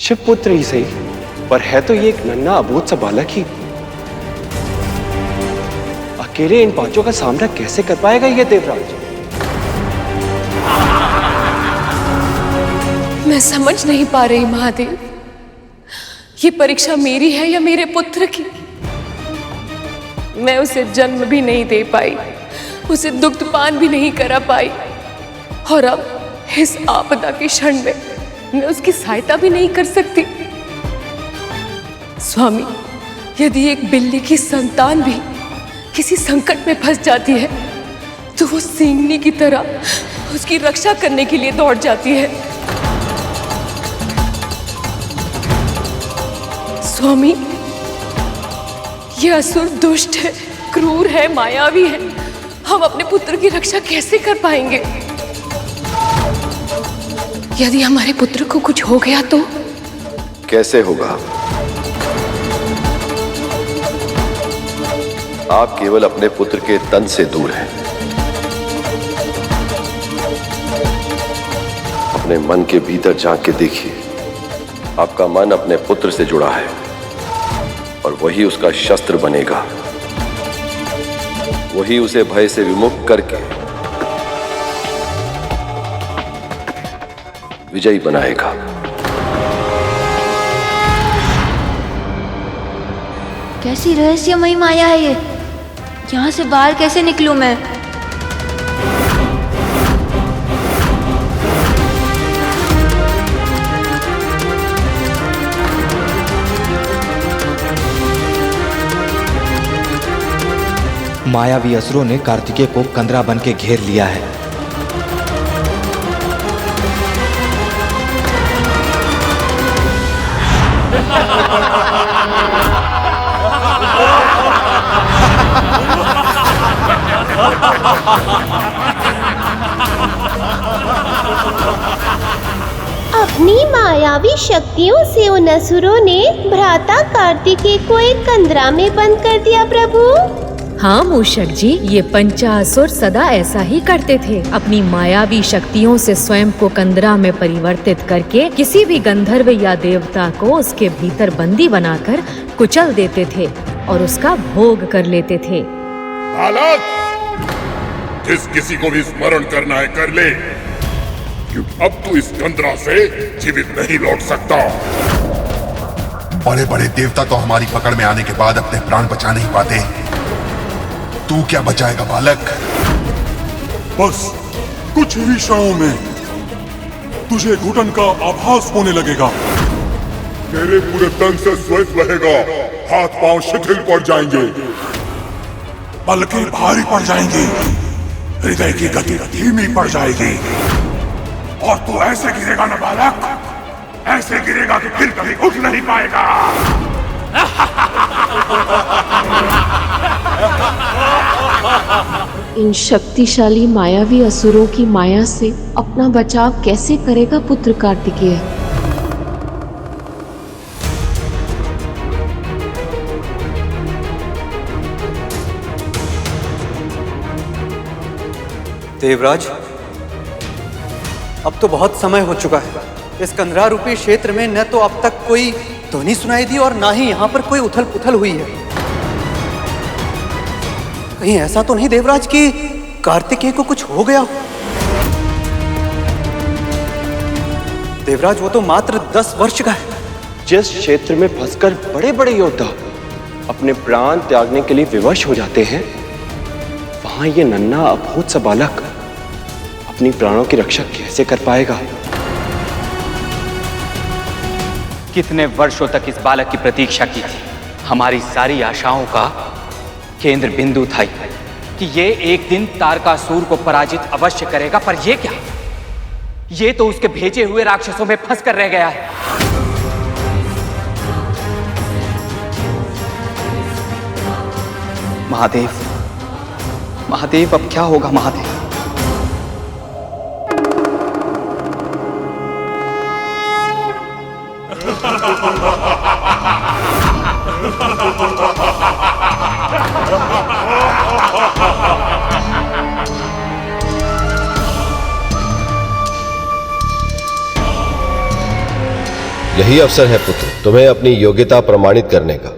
शिवपुत्र ही सही, पर है तो ये एक नन्हा अबोध सा बालक ही। अकेले इन पांचों का सामना कैसे कर पाएगा ये देवराज? मैं समझ नहीं पा रही महादेव, ये परीक्षा मेरी है या मेरे पुत्र की। मैं उसे जन्म भी नहीं दे पाई, उसे दुग्धपान भी नहीं करा पाई, और अब इस आपदा के क्षण में मैं उसकी सहायता भी नहीं कर सकती। स्वामी, यदि एक बिल्ली की संतान भी किसी संकट में फंस जाती है तो वो सींगनी की तरह उसकी रक्षा करने के लिए दौड़ जाती है। स्वामी, यह असुर दुष्ट है, क्रूर है, मायावी है। हम अपने पुत्र की रक्षा कैसे कर पाएंगे? यदि हमारे पुत्र को कुछ हो गया तो? कैसे होगा? आप केवल अपने पुत्र के तन से दूर हैं। अपने मन के भीतर झांक के देखिए, आपका मन अपने पुत्र से जुड़ा है और वही उसका शस्त्र बनेगा। वही उसे भय से विमुक्त करके विजयी बनाएगा। कैसी रहस्यमयी माया है ये? यहाँ से बाहर कैसे निकलूं मैं? मायावी असुरों ने कार्तिकेय को कंदरा बन के घेर लिया है। अपनी मायावी शक्तियों से उन असुरों ने भ्राता कार्तिकेय को एक कंदरा में बंद कर दिया प्रभु। हाँ मूषक जी, ये पंचासुर सदा ऐसा ही करते थे। अपनी मायावी शक्तियों से स्वयं को कंदरा में परिवर्तित करके किसी भी गंधर्व या देवता को उसके भीतर बंदी बनाकर कुचल देते थे और उसका भोग कर लेते थे। बालक, जिस किसी को भी स्मरण करना है कर ले, क्योंकि अब तू इस कंदरा से जीवित नहीं लौट सकता। बड़े बड़े देवता तो हमारी पकड़ में आने के बाद अपने प्राण बचा नहीं पाते, तू क्या बचाएगा बालक? बस कुछ ही क्षणों में तुझे घुटन का आभास होने लगेगा। तेरे पूरे तन से श्वेत बहेगा, हाथ पांव शिथिल पड़ जाएंगे, पलकें भारी पड़ जाएंगी, हृदय की गति धीमी पड़ जाएगी, और तू ऐसे गिरेगा ना बालक, ऐसे गिरेगा कि फिर कभी उठ नहीं पाएगा। इन शक्तिशाली मायावी असुरों की माया से अपना बचाव कैसे करेगा पुत्र कार्तिकेय? देवराज, अब तो बहुत समय हो चुका है। इस कंदरा रूपी क्षेत्र में न तो अब तक कोई ध्वनि सुनाई दी और ना ही यहाँ पर कोई उथल पुथल हुई है। कहीं ऐसा तो नहीं देवराज कि कार्तिकेय को कुछ हो गया हो? देवराज, वो तो मात्र 10 वर्ष का है। जिस क्षेत्र में फंसकर बड़े बड़े योद्धा अपने प्राण त्यागने के लिए विवश हो जाते हैं, वहां ये नन्हा अबोध सा बालक अपनी प्राणों की रक्षा कैसे कर पाएगा? कितने वर्षों तक इस बालक की प्रतीक्षा की थी। हमारी सारी आशाओं का केंद्र बिंदु था कि ये एक दिन तारकासुर को पराजित अवश्य करेगा, पर ये क्या? ये तो उसके भेजे हुए राक्षसों में फंस कर रह गया है। महादेव, महादेव, अब क्या होगा महादेव? यही अवसर है पुत्र, तुम्हें अपनी योग्यता प्रमाणित करने का।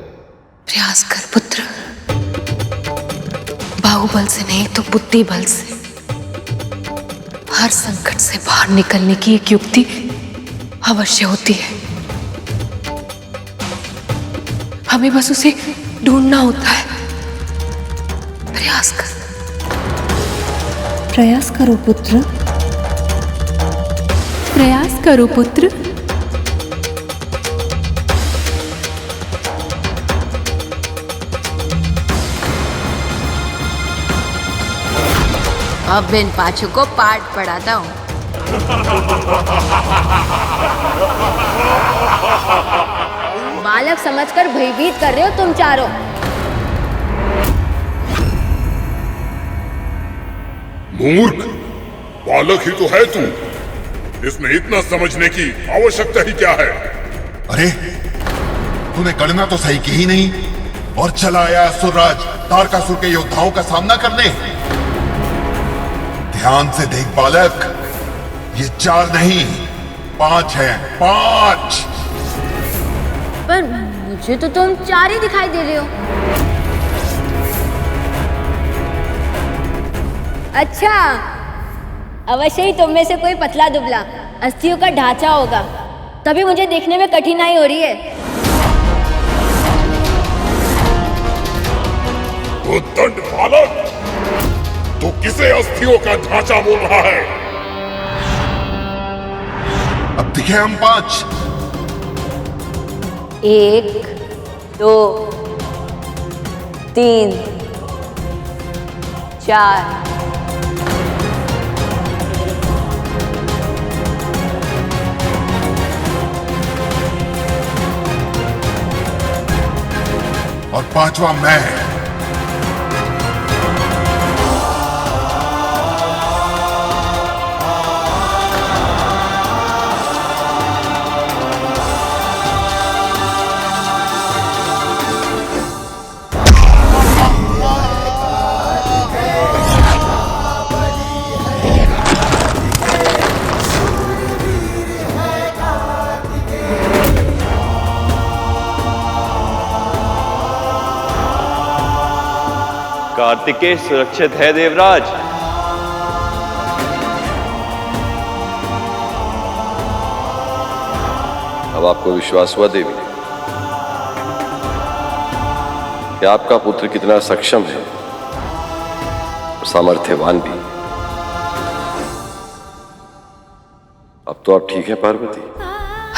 प्रयास कर पुत्र, बाहुबल से नहीं तो बुद्धि बल से। हर संकट से बाहर निकलने की एक युक्ति अवश्य होती है, हमें बस उसे ढूंढना होता है। प्रयास कर। प्रयास करो पुत्र, प्रयास करो पुत्र। अब इन पांचों को पाठ पढ़ाता हूँ। बालक समझकर भयभीत कर रहे हो तुम चारों। मूर्ख, बालक ही तो है तू, इसमें इतना समझने की आवश्यकता ही क्या है? अरे तूने गणना तो सही की ही नहीं और चला आया असुरराज तारकासुर के योद्धाओं का सामना करने। ध्यान से देख बालक, ये 4 नहीं 5 हैं, 5। पर मुझे तो तुम 4 ही दिखाई दे रहे हो। अच्छा, अवश्य ही तुम में से कोई पतला दुबला अस्थियों का ढांचा होगा, तभी मुझे देखने में कठिनाई हो रही है। उद्दंड बालक, तू किसे अस्थियों का ढांचा बोल रहा है? अब दिखे हम 5। 1 2 3 4 और 5वां मैं। कार्तिकेय सुरक्षित है देवराज। अब आपको विश्वास हुआ देवी कि आपका पुत्र कितना सक्षम है और सामर्थ्यवान भी। अब तो आप ठीक है पार्वती?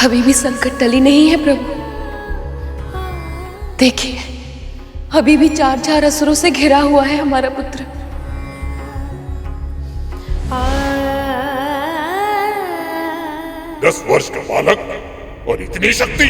अभी भी संकट टली नहीं है प्रभु। देखिए, अभी भी 4 असुरों से घिरा हुआ है हमारा पुत्र। 10 वर्ष का बालक और इतनी शक्ति!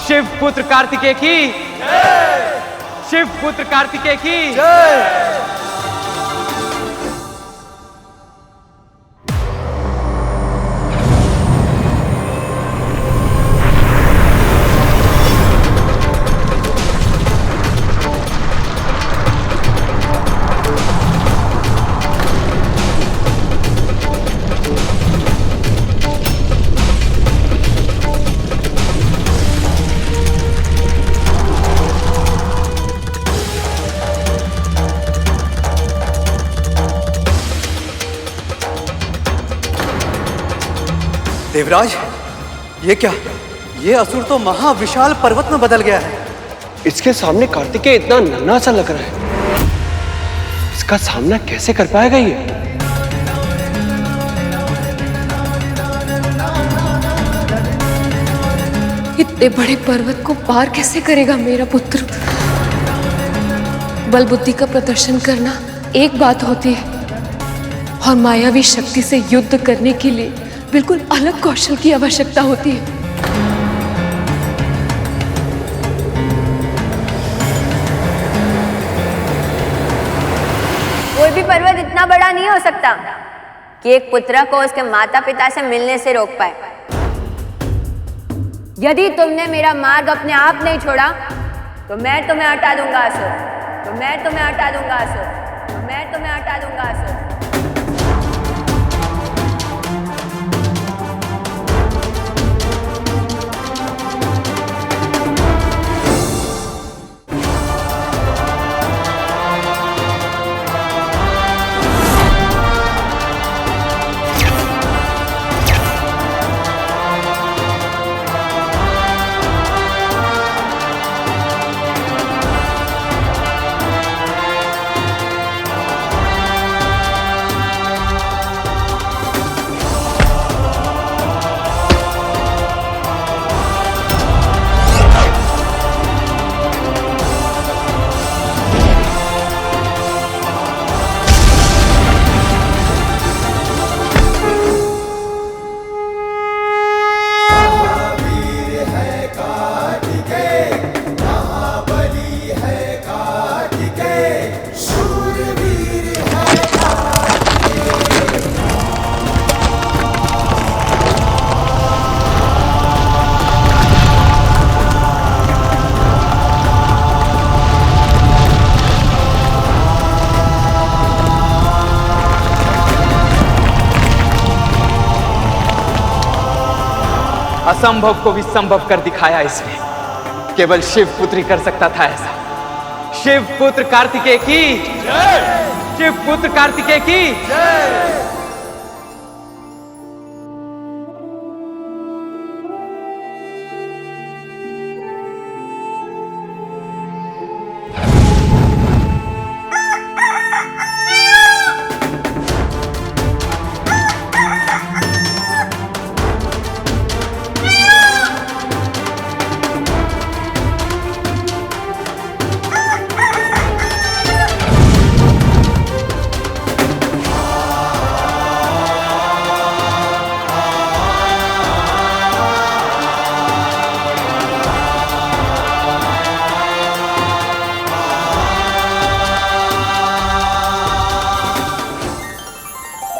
शिव पुत्र कार्तिकेय की जय! शिव पुत्र कार्तिकेय की जय! देवराज, ये क्या? ये असुर तो महाविशाल पर्वत में बदल गया है। इसके सामने कार्तिकेय इतना नन्हा सा लग रहा है। इसका सामना कैसे कर पाएगा ये? इतने बड़े पर्वत को पार कैसे करेगा मेरा पुत्र? बल बुद्धि का प्रदर्शन करना एक बात होती है और मायावी शक्ति से युद्ध करने के लिए बिल्कुल अलग कौशल की आवश्यकता होती है। कोई भी पर्वत इतना बड़ा नहीं हो सकता कि एक पुत्र को उसके माता पिता से मिलने से रोक पाए। यदि तुमने मेरा मार्ग अपने आप नहीं छोड़ा तो मैं तुम्हें हटा दूंगा असुर, तो मैं तुम्हें हटा दूंगा असुर, तो मैं तुम्हें हटा दूंगा असुर। असंभव को भी संभव कर दिखाया इसने। केवल शिव पुत्र ही कर सकता था ऐसा। शिव पुत्र कार्तिकेय की जय! शिव पुत्र कार्तिकेय की जय!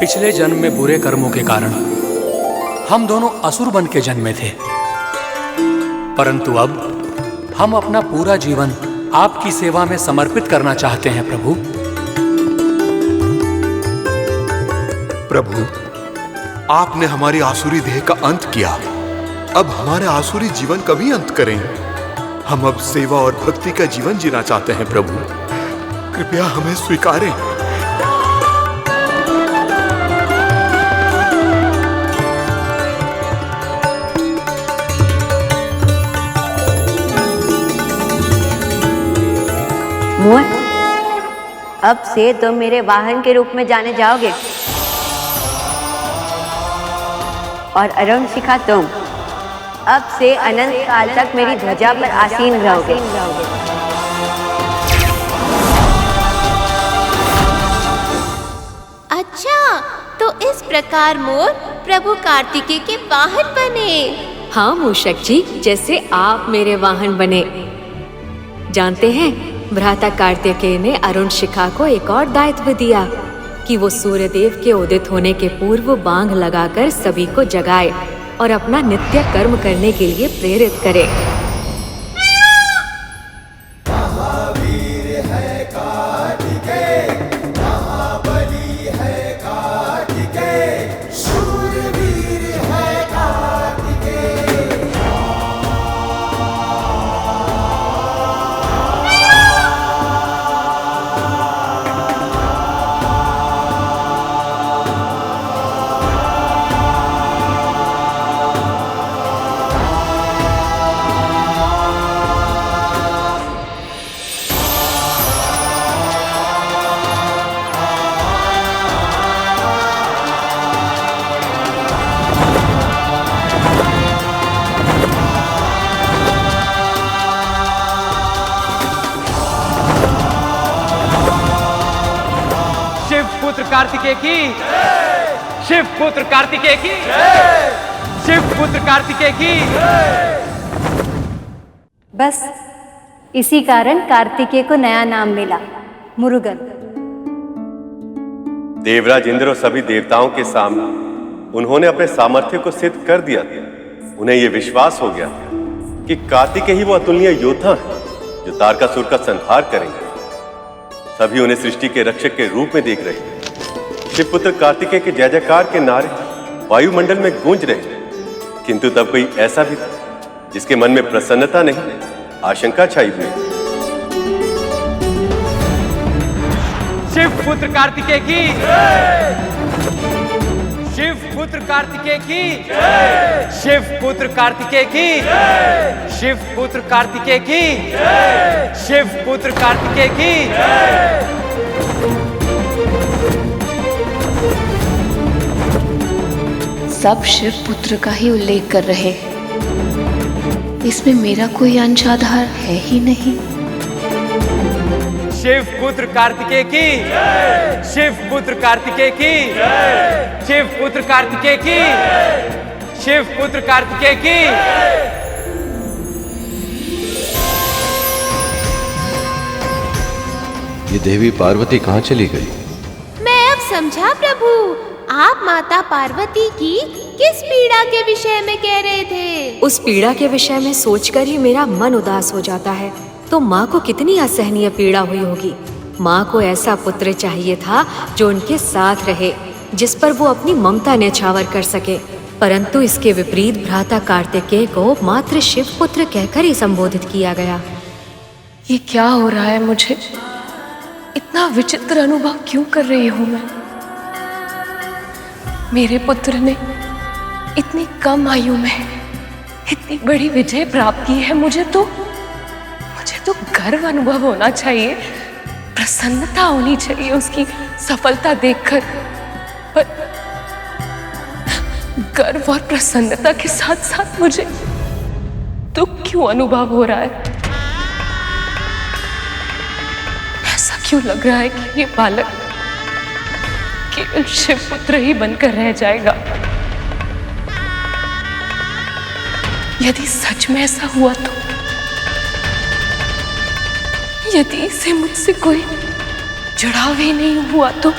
पिछले जन्म में बुरे कर्मों के कारण हम दोनों असुर बन के जन्मे थे, परंतु अब हम अपना पूरा जीवन आपकी सेवा में समर्पित करना चाहते हैं प्रभु। प्रभु, आपने हमारी आसुरी देह का अंत किया, अब हमारे आसुरी जीवन का भी अंत करें। हम अब सेवा और भक्ति का जीवन जीना चाहते हैं प्रभु, कृपया हमें स्वीकारें। मोर, अब से तुम मेरे वाहन के रूप में जाने जाओगे और अरुण शिखा तुम अब से अनंत काल तक मेरी ध्वजा पर आसीन रहोगे। अच्छा, तो इस प्रकार मोर प्रभु कार्तिकेय के वाहन बने। हाँ मूषक जी, जैसे आप मेरे वाहन बने। जानते हैं, भ्राता कार्तिकेय ने अरुण शिखा को एक और दायित्व दिया कि वो सूर्यदेव के उदित होने के पूर्व बांग लगाकर सभी को जगाए और अपना नित्य कर्म करने के लिए प्रेरित करे। पुत्र कार्तिकेय की, शिव पुत्र कार्तिकेय की, शिव पुत्र कार्तिकेय की। बस इसी कारण कार्तिकेय को नया नाम मिला, मुरुगन। देवराज इंद्र और सभी देवताओं के सामने उन्होंने अपने सामर्थ्य को सिद्ध कर दिया था। उन्हें यह विश्वास हो गया कि कार्तिकेय ही वो अतुलनीय योद्धा है जो तारकासुर का संहार करेंगे। सभी उन्हें सृष्टि के रक्षक के रूप में देख रहे हैं। शिवपुत्र कार्तिकेय के जय जयकार के नारे वायुमंडल में गूंज रहे, किंतु तब कोई ऐसा भी था जिसके मन में प्रसन्नता नहीं, आशंका छाई हुई। शिव पुत्र कार्तिकेय की, शिव पुत्र कार्तिकेय की, शिव पुत्र कार्तिकेय की, शिव पुत्र कार्तिकेय की, शिव पुत्र कार्तिकेय की। सब शिव पुत्र का ही उल्लेख कर रहे हैं। इसमें मेरा कोई अंश आधार है ही नहीं। शिव पुत्र कार्तिकेय की, शिव पुत्र कार्तिकेय की, शिव पुत्र कार्तिकेय की, शिव पुत्र कार्तिकेय की। ये देवी पार्वती कहाँ चली गई? मैं अब समझा प्रभु, आप माता पार्वती की किस पीड़ा के विषय में कह रहे थे? उस पीड़ा के विषय में सोचकर ही मेरा मन उदास हो जाता है। तो माँ को कितनी असहनीय पीड़ा हुई होगी। माँ को ऐसा पुत्र चाहिए था जो उनके साथ रहे, जिस पर वो अपनी ममता न्यौछावर कर सके। परंतु इसके विपरीत भ्राता कार्तिकेय को मात्र शिव पुत्र कहकर ही संबोधित किया गया। ये क्या हो रहा है मुझे? इतना विचित्र अनुभव क्यों कर रही हूँ मैं? मेरे पुत्र ने इतनी कम आयु में इतनी बड़ी विजय प्राप्त की है। मुझे तो गर्व अनुभव होना चाहिए, प्रसन्नता होनी चाहिए उसकी सफलता देखकर। पर गर्व और प्रसन्नता के साथ साथ मुझे दुख क्यों अनुभव हो रहा है? ऐसा क्यों लग रहा है कि ये बालक केवल शिवपुत्र ही बनकर रह जाएगा? यदि सच में ऐसा हुआ तो, यदि इसे मुझसे कोई जुड़ाव ही नहीं हुआ तो